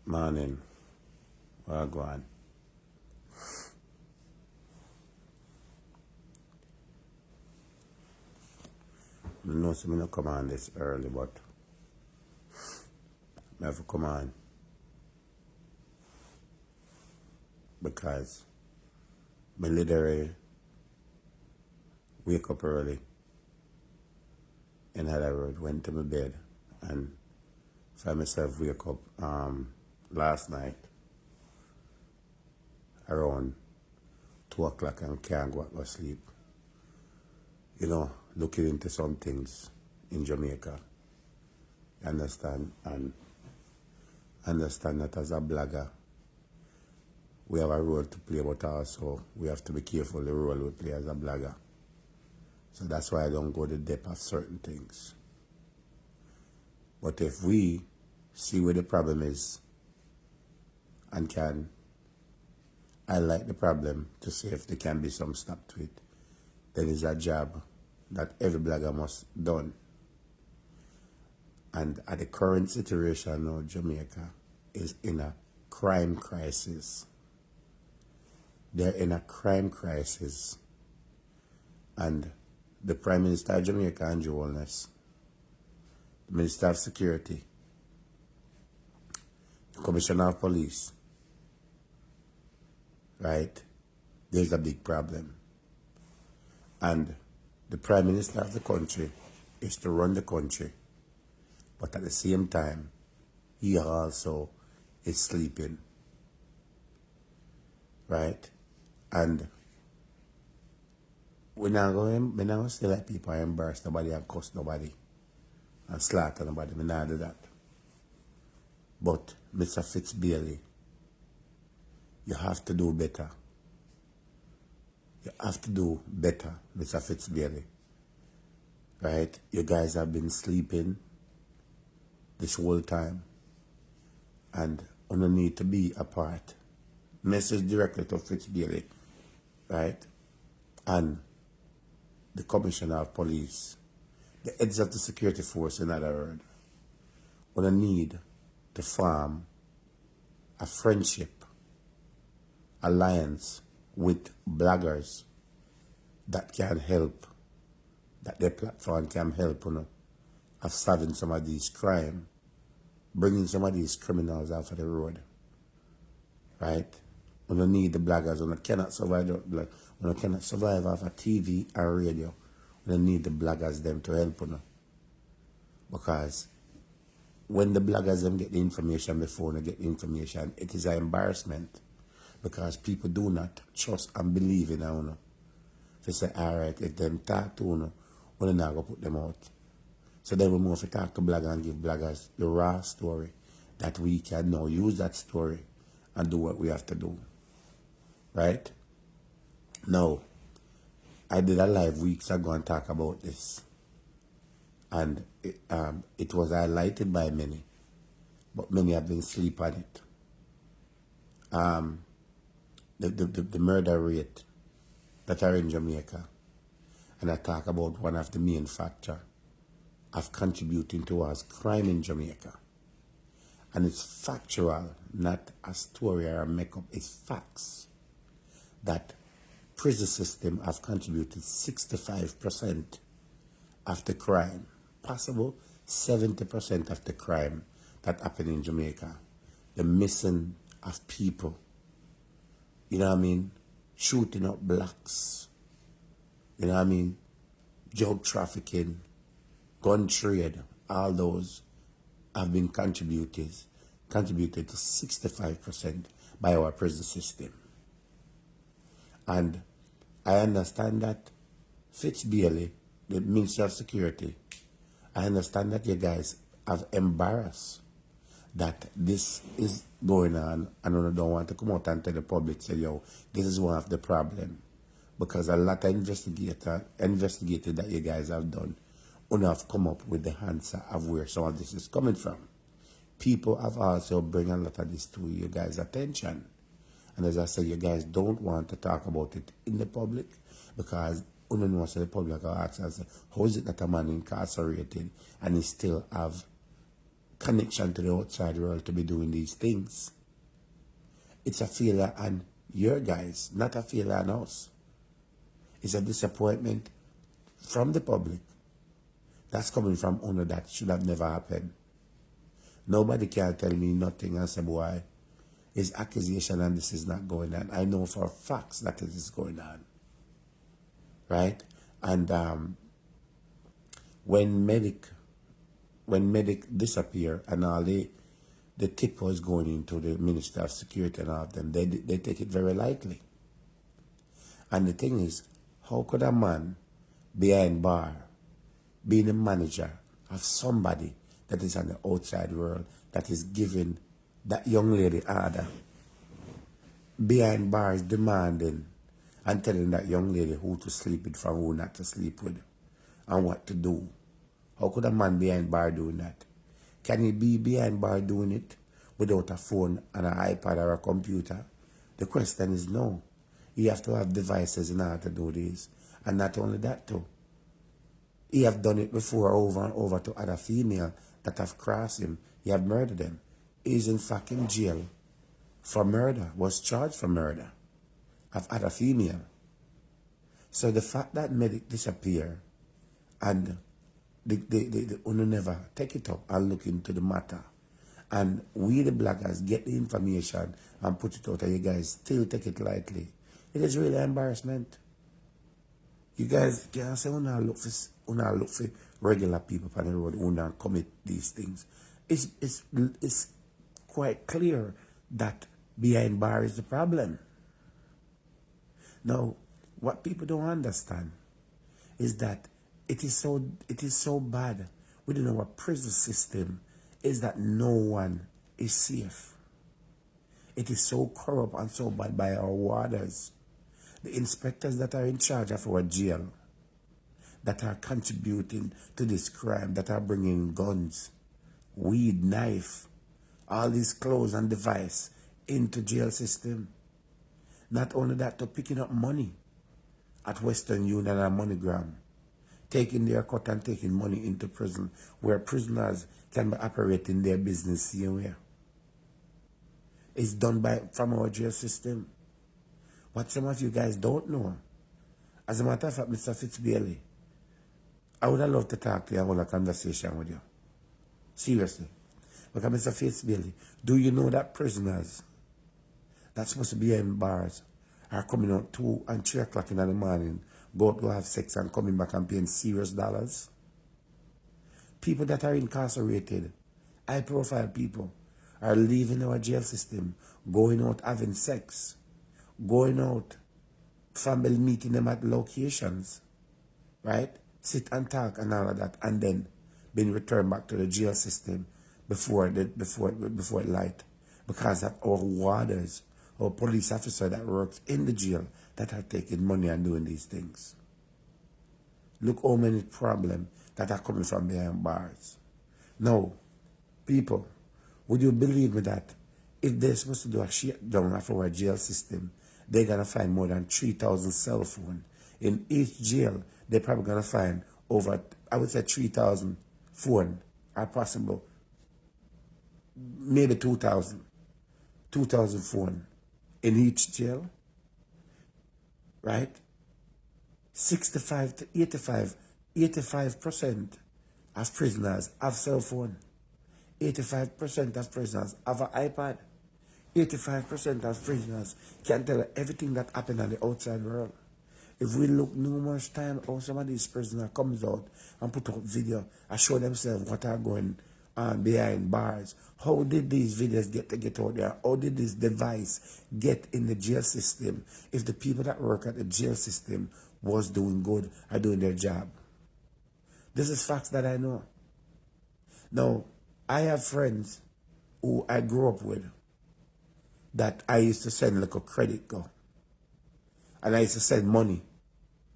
Morning. Well, go on. I know some me no come on this early, but I have to come on because I literally wake up early in other road, went to my bed and found myself wake up last night around 2 o'clock and can't go to sleep. You know, looking into some things in Jamaica. You understand? And understand that as a blogger, we have a role to play, but also we have to be careful the role we play as a blogger. So that's why I don't go to depth of certain things. But if we see where the problem is and can highlight the problem to see if there can be some stop to it, then it's a job that every blogger must done. And at the current situation now, Jamaica is in a crime crisis. They're in a crime crisis. And the Prime Minister of Jamaica, Andrew Holness, the Minister of Security, the Commissioner of Police, right? There's a big problem. And the Prime Minister of the country is to run the country. But at the same time, he also is sleeping. Right? And we're not going to say that people are embarrassed nobody and cuss nobody and slaughter nobody. We're not do that. But Mr. Fitzbailey, you have to do better. You have to do better, Mr. Fitzbailey. Right? You guys have been sleeping this whole time. And you don't need to be apart. Message directly to Fitzbailey, right? And the Commissioner of Police, the heads of the security force, in other words, we need to form a friendship, alliance with bloggers that can help, that their platform can help, of solving some of these crime, bringing some of these criminals off of the road, right? We don't need the bloggers. We cannot survive we cannot survive off of TV and radio. We don't need the bloggers them to help, because when the bloggers them get the information before they get the information, it is an embarrassment because people do not trust and believe in you. They say, all right, if them talk to you, we're not going to put them out. So then we move to talk to bloggers and give bloggers the raw story that we can now use that story and do what we have to do. Right? Now, I did a live weeks ago and talk about this. And it was highlighted by many, but many have been asleep on it. The murder rate that are in Jamaica, and I talk about one of the main factors of contributing towards crime in Jamaica. And it's factual, not a story or a makeup, it's facts. That prison system have contributed 65% of the crime, possible 70% of the crime that happened in Jamaica. The missing of people, you know what I mean? Shooting up blacks, you know what I mean? Drug trafficking, gun trade, all those have been contributed to 65% by our prison system. And I understand that Fitzbailey, the Minister of Security, I understand that you guys have embarrassed that this is going on and you don't want to come out and tell the public, say, yo, this is one of the problem. Because a lot of investigating that you guys have done, you have come up with the answer of where some of this is coming from. People have also bring a lot of this to you guys' attention. And as I say, you guys don't want to talk about it in the public because you don't know, so the public will ask us, how is it that a man incarcerated and he still have connection to the outside world to be doing these things. It's a failure on your guys, not a failure on us. It's a disappointment from the public that's coming from owner that should have never happened. Nobody can tell me nothing and say, boy, it's accusation and this is not going on. I know for facts that it is going on. Right? And when medic disappear and all the tip was going into the Minister of Security and all of them, they take it very lightly. And the thing is, how could a man behind bar being a manager of somebody that is on the outside world that is giving that young lady order, behind bars demanding and telling that young lady who to sleep with from who not to sleep with and what to do? How could a man behind bar doing that? Can he be behind bar doing it without a phone and an iPad or a computer? The question is no. You have to have devices in order to do this. And not only that too. He have done it before over and over to other female that have crossed him. He have murdered them. He's in fucking jail for murder, was charged for murder of other female. So the fact that medic disappear and the owner never take it up and look into the matter, and we the bloggers get the information and put it out and you guys still take it lightly, it is really embarrassment. You guys can't say una look for regular people on the road who don't commit these things. It's quite clear that behind bar is the problem. Now, what people don't understand is that it is so bad within our prison system is that no one is safe. It is so corrupt and so bad by our warders, the inspectors that are in charge of our jail, that are contributing to this crime, that are bringing guns, weed, knife, all these clothes and device into jail system. Not only that, to picking up money at Western Union and MoneyGram, taking their cut and taking money into prison, where prisoners can be operating their business here. It's done from our jail system. What some of you guys don't know, as a matter of fact, Mr. Fitzbailey, I would have loved to talk to you and hold a conversation with you. Seriously. Because Mr. Fitzbailey, do you know that prisoners that's supposed to be in bars are coming out 2 and 3 o'clock in the morning, go out to have sex and coming back and paying serious dollars? People that are incarcerated, high-profile people, are leaving our jail system, going out having sex, going out, family meeting them at locations, right? Sit and talk and all of that, and then being returned back to the jail system before light, because of our warders or police officer that works in the jail that are taking money and doing these things. Look how many problems that are coming from behind bars. Now, people, would you believe me that if they're supposed to do a shakedown of our jail system, they're going to find more than 3,000 cell phones. In each jail, they're probably going to find over, I would say 3,000 phones are possible. Maybe 2,000 phones in each jail, right? 65 to 85% of prisoners have cell phone. 85% of prisoners have an iPad. 85% of prisoners can tell everything that happened on the outside world. If we look numerous times how some of these prisoners comes out and put out video and show themselves what are going on behind bars, how did these videos get out there? How did this device get in the jail system if the people that work at the jail system was doing good, are doing their job? This is facts that I know. Now, I have friends who I grew up with that I used to send like a credit go. And I used to send money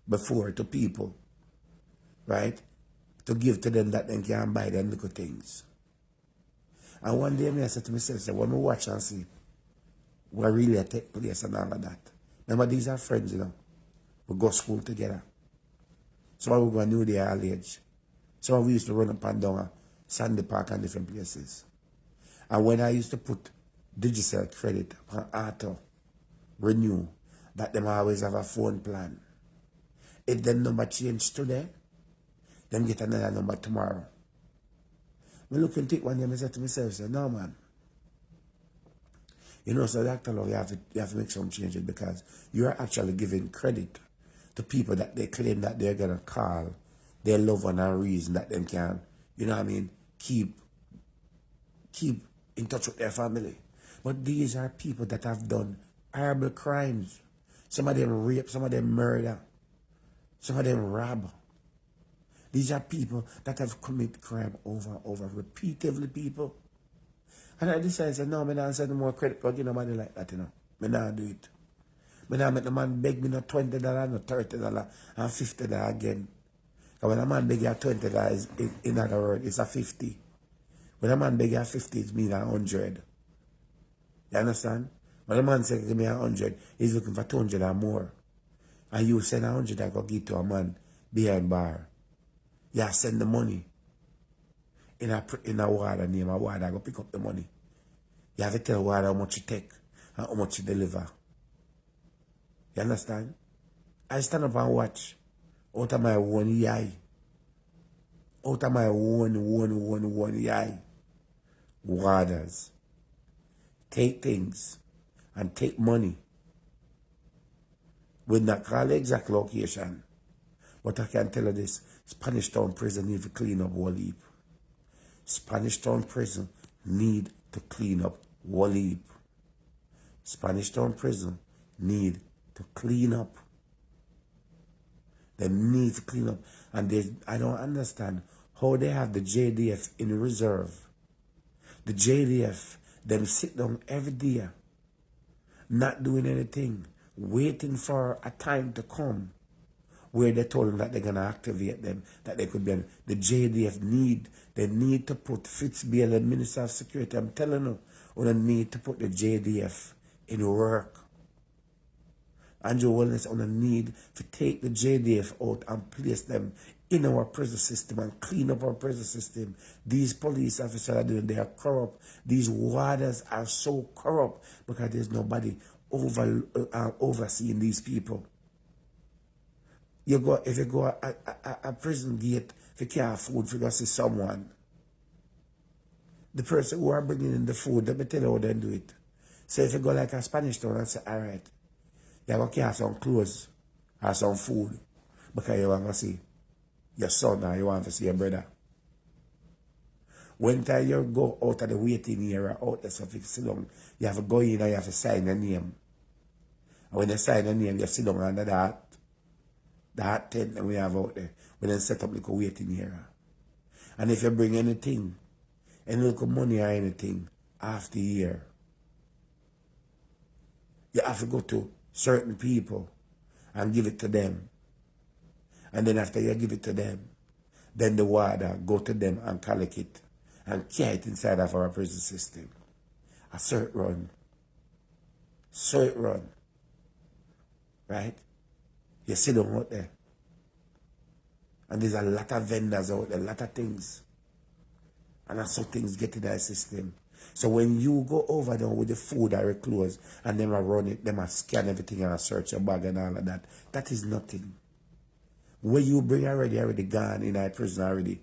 before to people, right? To give to them that they can buy them little things. And one day I said to myself, when we watch and see what really take place and all of that. Remember, these are friends, you know. We go to school together. Some of we go New Day all age. Some of we used to run up and down Sandy Park and different places. And when I used to put digital credit on auto renew, that them always have a phone plan. If them number change today, them get another number tomorrow. Me look and take one day, I said to myself, say, no man. You know, so Dr. Love, you have to make some changes because you're actually giving credit to people that they claim that they're going to call their loved one and reason that them can, you know what I mean, keep in touch with their family. But these are people that have done horrible crimes. Some of them rape, some of them murder, some of them rob. These are people that have committed crime over and over, repeatedly, people. And I decided, say, no, I don't send no more credit card, you know, money like that, you know. I don't do it. I don't make the man beg me no $20, no $30, and $50 again. And when a man beg you $20, in other words, it's a 50. When a man beg you 50, it means 100. You understand? When a man says, give me 100, he's looking for 200 or more. And you send 100, I go give to a man behind bar. You send the money in a water name, a water, I go pick up the money. You have to tell water how much you take and how much you deliver. You understand? I stand up and watch out of my one eye. Out of my one eye. Waters take things and take money. We'll not call the exact location. But I can tell you this, Spanish Town Prison need to clean up whole heap. Spanish Town Prison need to clean up whole heap. Spanish Town Prison need to clean up. They need to clean up. And I don't understand how they have the JDF in reserve. The JDF, them sit down every day, not doing anything, waiting for a time to come where they told them that they're going to activate them, that they could be. The JDF they need to put Fitzgerald, the Minister of Security, I'm telling you, we need to put the JDF in work. Andrew Wellness on the need to take the JDF out and place them in our prison system and clean up our prison system. These police officers are doing, they are corrupt. These warders are so corrupt because there's nobody overseeing these people. If you go a prison gate, if you can't afford to go see someone, the person who are bringing in the food, let me tell you how they do it. So if you go like a Spanish town and say, all right, you have to have some clothes or some food because you want to see your son or you want to see your brother. When time you go out of the waiting area, out there, so if you sit down, you have to go in and you have to sign your name. And when you sign your name, you sit down under that tent that we have out there. We then set up like a waiting area. And if you bring anything, any little money or anything after the year, you have to go to certain people and give it to them. And then after you give it to them, then the warder go to them and collect it and carry it inside of our prison system. A cert run. Cert run. Right? You see them out there. And there's a lot of vendors out there, a lot of things. And that's how things get in that system. So when you go over there with the food or the clothes and them are run it, them are scan everything and search your bag and all of that, that is nothing. What you bring already gone in that prison already.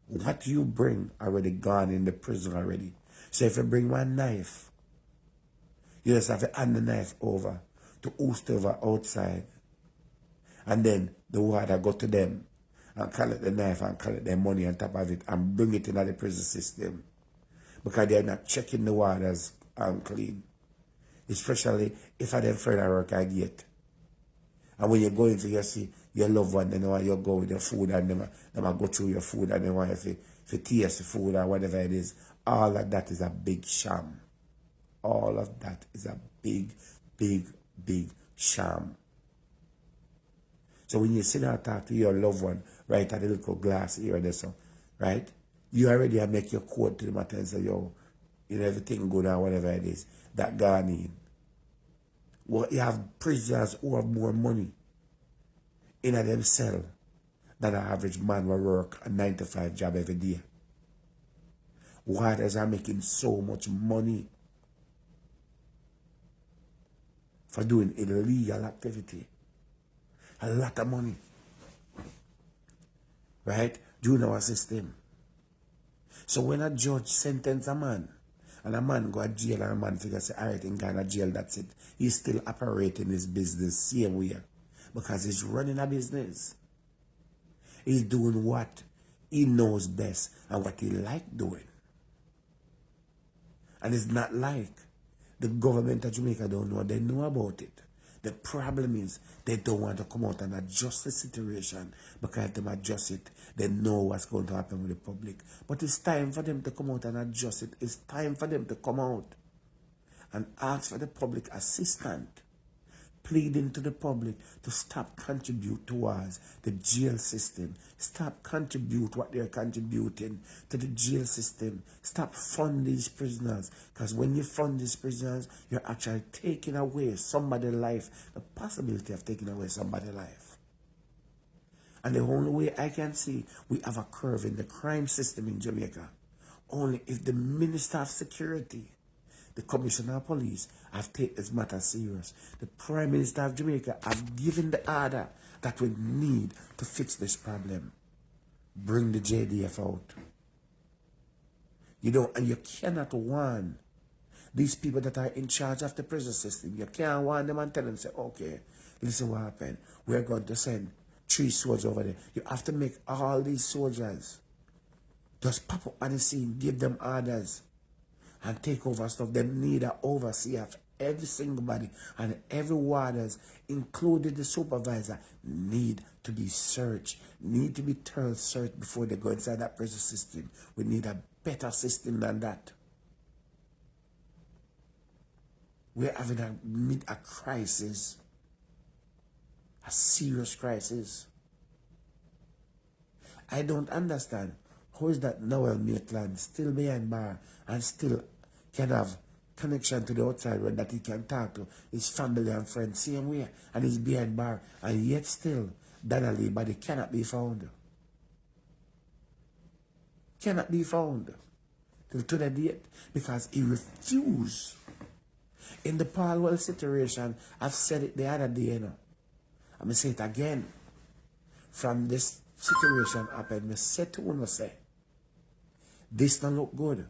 What you bring already gone in the prison already. So if you bring one knife, you just have to hand the knife over to whoever outside. And then the warder go to them and collect the knife and collect their money on top of it and bring it into the prison system. Because they're not checking the waters clean. Especially if I them friend I work I get. And when you go into you see your loved one, they know you go with your food and them go through your food and they want you to taste the food or whatever it is. All of that is a big sham. All of that is a big sham. So when you sit down and talk to your loved one, right at the little glass here and so, right? You already make your quote to them and say, yo, you know, everything good or whatever it is, that gone in. Well, you have prisoners who have more money in a them cell than an average man will work a 9-to-5 job every day. Warders are making so much money for doing illegal activity. A lot of money. Right? During our system. So when a judge sentence a man, and a man go to jail and a man figure say, all right, in Ghana jail, that's it. He's still operating his business same way. Because he's running a business. He's doing what he knows best and what he like doing. And it's not like the government of Jamaica don't know. They know about it. The problem is they don't want to come out and adjust the situation, because if they adjust it, they know what's going to happen with the public. But it's time for them to come out and adjust it. It's time for them to come out and ask for the public assistance, pleading to the public to stop contribute towards the jail system. Stop contribute what they're contributing to the jail system. Stop fund these prisoners. Because when you fund these prisoners, you're actually taking away somebody's life, the possibility of taking away somebody's life. And the only way I can see we have a curve in the crime system in Jamaica, only if the Minister of Security, the Commissioner of Police have taken this matter serious. The Prime Minister of Jamaica have given the order that we need to fix this problem. Bring the JDF out. You know, and you cannot warn these people that are in charge of the prison system. You can't warn them and tell them, say, okay, listen what happened. We're going to send 3 soldiers over there. You have to make all these soldiers just pop up on the scene, give them orders, and take over stuff. They need an overseer of every single body, and every warders, including the supervisor, need to be searched, need to be thoroughly searched before they go inside that prison system. We need a better system than that. We're having a crisis, a serious crisis. I don't understand. How is that Noel Maitland still behind bar and still can have connection to the outside world, that he can talk to his family and friends same way, and he's behind bar, and yet still Donnelly body cannot be found. Cannot be found till to the date, because he refused. In the Paulwell situation, I've said it the other day, you know. I'm going to say it again. From this situation happened, I said to him, I say, this don't look good.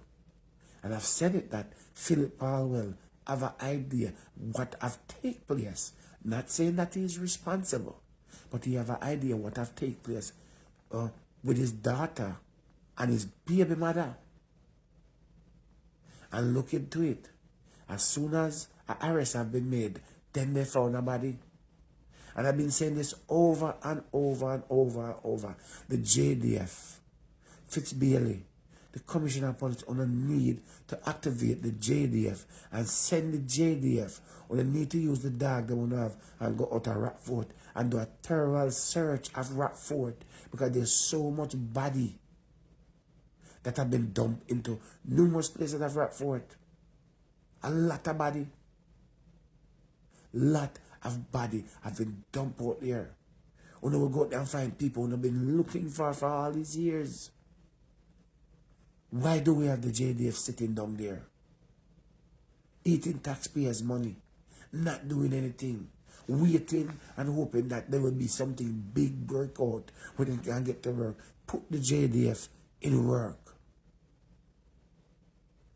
And I've said it that Philip Paulwell have an idea what have take place. Not saying that he is responsible, but he have an idea what have take place with his daughter and his baby mother. And look into it. As soon as an arrest have been made, then they found a body. And I've been saying this over and over and over and over. The JDF, Fitzbailey, the Commissioner of Police, on a need to activate the JDF and send the JDF, on a need to use the dog they want to have and go out of Rockfort and do a thorough search of Rockfort, because there's so much body that have been dumped into numerous places of Rockfort. A lot of body. Lot of body have been dumped out there. When we go out there and find people who have been looking for all these years. Why do we have the JDF sitting down there? Eating taxpayers' money. Not doing anything. Waiting and hoping that there will be something big work out when they can get to work. Put the JDF in work.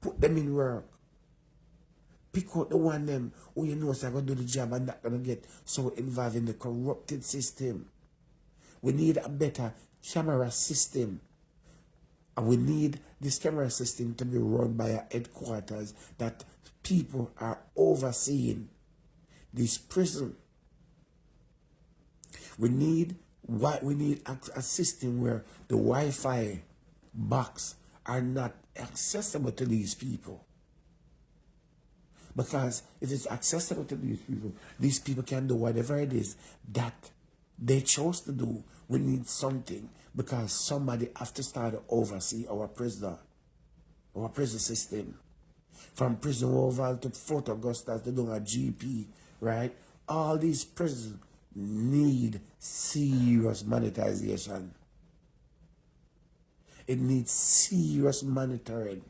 Put them in work. Pick out the one them who you know is going to do the job and not going to get so involved in the corrupted system. We need a better camera system. And we need this camera system to be run by a headquarters that people are overseeing this prison. We need a system where the Wi-Fi box are not accessible to these people. Because if it's accessible to these people can do whatever it is that they chose to do. We need something, because somebody have to start to oversee our prison system. From Prison Oval to Fort Augusta to doing a GP, right? All these prisons need serious monetization. It needs serious monitoring.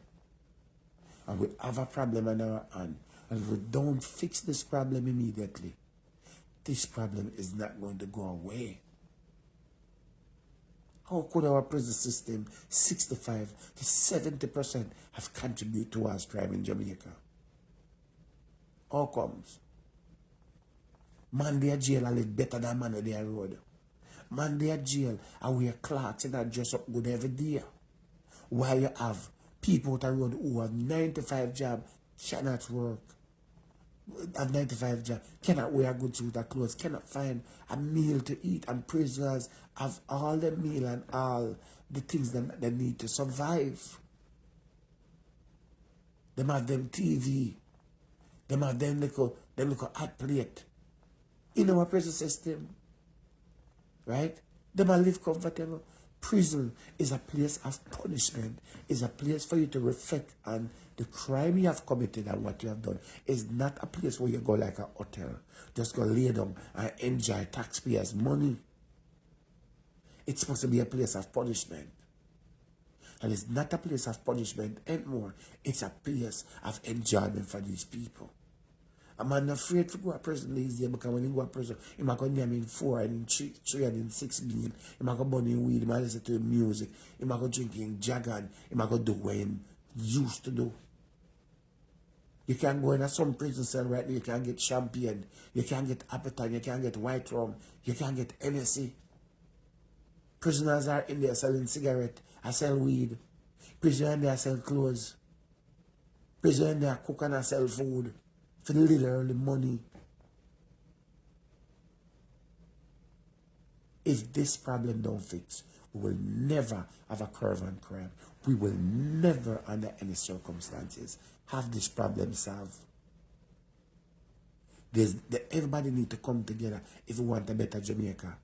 And we have a problem on our hand. And if we don't fix this problem immediately, this problem is not going to go away. How could our prison system, 65 to 70%, have contributed towards crime in Jamaica? How comes? Man there jail I live better than man there road. Man there jail I wear clothes and I dress up good every day. While you have people out the road who have 95 jobs, cannot work. Have 95 jobs, cannot wear good suit of clothes, cannot find a meal to eat, and prisoners have all the meal and all the things that they need to survive. They have them TV, they have them little hot plate in our prison system, right? They might live comfortable. Prison is a place of punishment, is a place for you to reflect on the crime you have committed and what you have done. It's not a place where you go like a hotel, just go lay down and enjoy taxpayers' money. It's supposed to be a place of punishment. And it's not a place of punishment anymore. It's a place of enjoyment for these people. A man afraid to go to prison these days because when he go to prison, he might go name in 4 and in 3 and in 6 bean. He might go burning weed, he might listen to music, he might go drinking Jagan, he might go do what he used to do. You can go in some prison cell right now, you can get champagne, you can get appetite, you can get white rum, you can get NSC. Prisoners are in there selling cigarette, I sell weed. Prisoners in there sell clothes. Prisoners in there cook and I sell food. For the literally money. If this problem don't fix, we will never have a curve on crime. We will never, under any circumstances, have this problem solved. Everybody need to come together if we want a better Jamaica.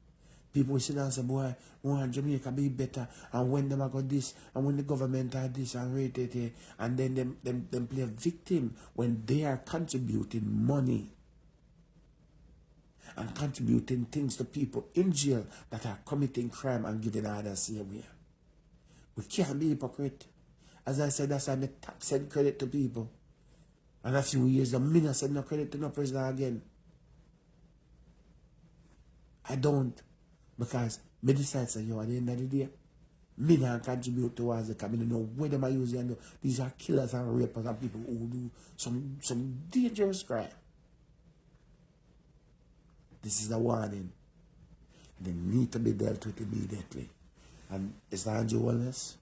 People sit down and say, boy, we want Jamaica be better, and when them got this, and when the government are this and rate it, and then them play a victim when they are contributing money and contributing things to people in jail that are committing crime and giving others away. We can't be hypocrite. As I said, that's why I send credit to people. And a few years, the minute send no credit to no prisoner again. I don't. Because me decide say, yo, at the end of the day, me not contribute towards it, because I don't know where them are using. These are killers and rapers and people who do some dangerous crime. This is a warning. They need to be dealt with immediately. And it's Andrew Wallace.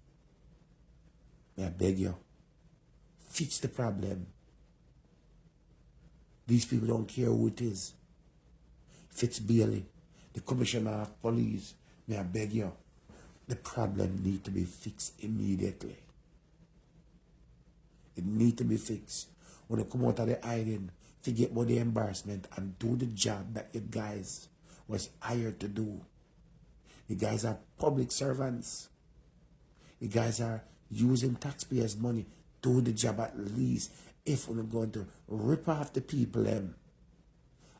May I beg you, fix the problem. These people don't care who it is. Fitz Bailey, the commissioner of police, may I beg you, the problem needs to be fixed immediately. It needs to be fixed. When you come out of the hiding, forget about the embarrassment and do the job that you guys was hired to do. You guys are public servants. You guys are using taxpayers' money. Do the job at least. If we're going to rip off the people,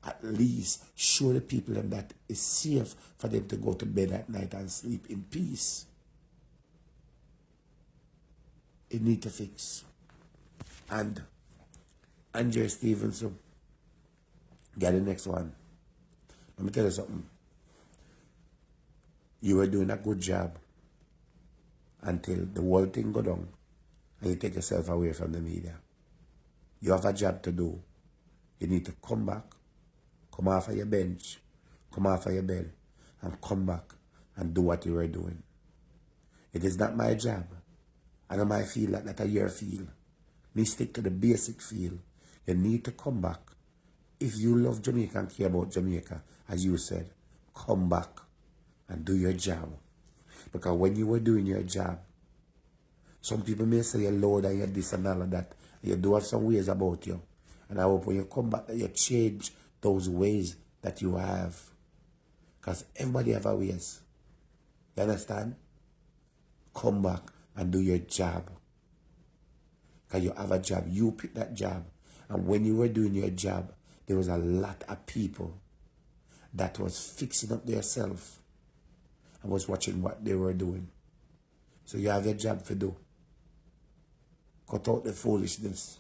at least show the people that it's safe for them to go to bed at night and sleep in peace. It needs to fix. And Andre Stevenson, get the next one. Let me tell you something. You were doing a good job until the whole thing go down and you take yourself away from the media. You have a job to do. You need to come back, come off of your bench, come off of your bed, and come back and do what you were doing. It is not my job. I know my feel like that a your feel. Me stick to the basic feel. You need to come back. If you love Jamaica and care about Jamaica, as you said, come back and do your job. Because when you were doing your job, some people may say you're loud and you're this and all of that. You do have some ways about you. And I hope when you come back that you change those ways that you have. Because everybody have a ways. You understand? Come back and do your job. Because you have a job. You pick that job. And when you were doing your job, there was a lot of people that was fixing up themselves and was watching what they were doing. So you have your job to do. Cut out the foolishness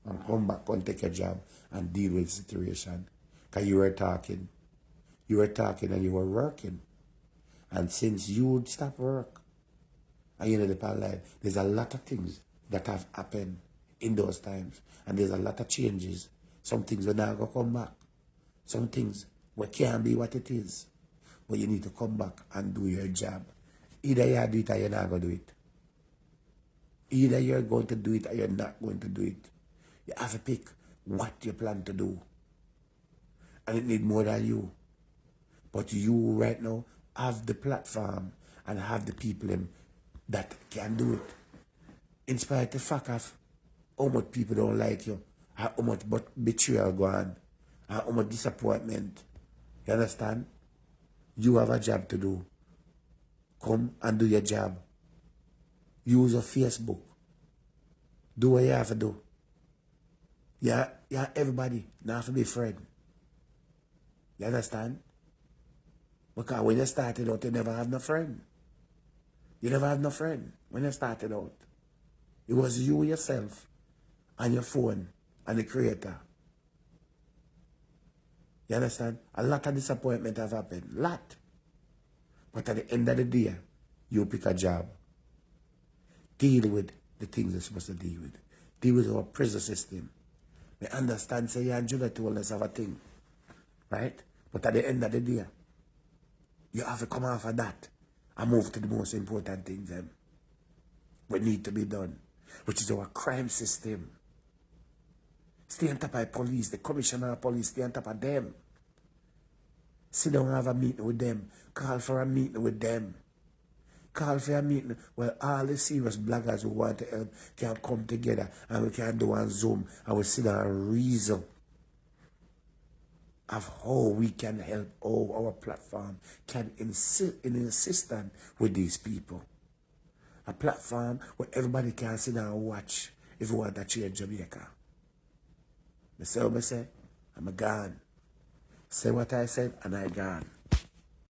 and come back and take a job and deal with the situation. Because you were talking. You were talking and you were working. And since you would stop work, and you know the parallel, there's a lot of things that have happened in those times. And there's a lot of changes. Some things will not go come back. Some things will can't be what it is. But you need to come back and do your job. Either you do it or you're not going to do it. Either you're going to do it or you're not going to do it. You have to pick what you plan to do. And it needs more than you. But you right now have the platform and have the people that can do it. In spite of the fact of how much people don't like you, how much betrayal go on, and how much disappointment. You understand? You have a job to do. Come and do your job. Use your Facebook. Do what you have to do. Yeah, everybody not have to be friend. You understand? Because when you started out, you never have no friend. You never have no friend when you started out. It was you yourself and your phone and the creator. You understand? A lot of disappointment have happened. Lot. But at the end of the day, you pick a job. Deal with the things you're supposed to deal with. Deal with our prison system. They understand, say, yeah, and Judah told us have a thing. Right? But at the end of the day, you have to come off of that and move to the most important things what need to be done, which is our crime system. Stay on top of the police, the commissioner of police, stay on top of them. Sit down and have a meeting with them. Call for a meeting with them. Call for a meeting where all the serious bloggers who want to help can come together and we can do on Zoom and we sit down and reason of how we can help, how our platform can assistance with these people. A platform where everybody can sit down and watch if we want to change Jamaica. I say what I say, I'm gone. Say what I said and I gone.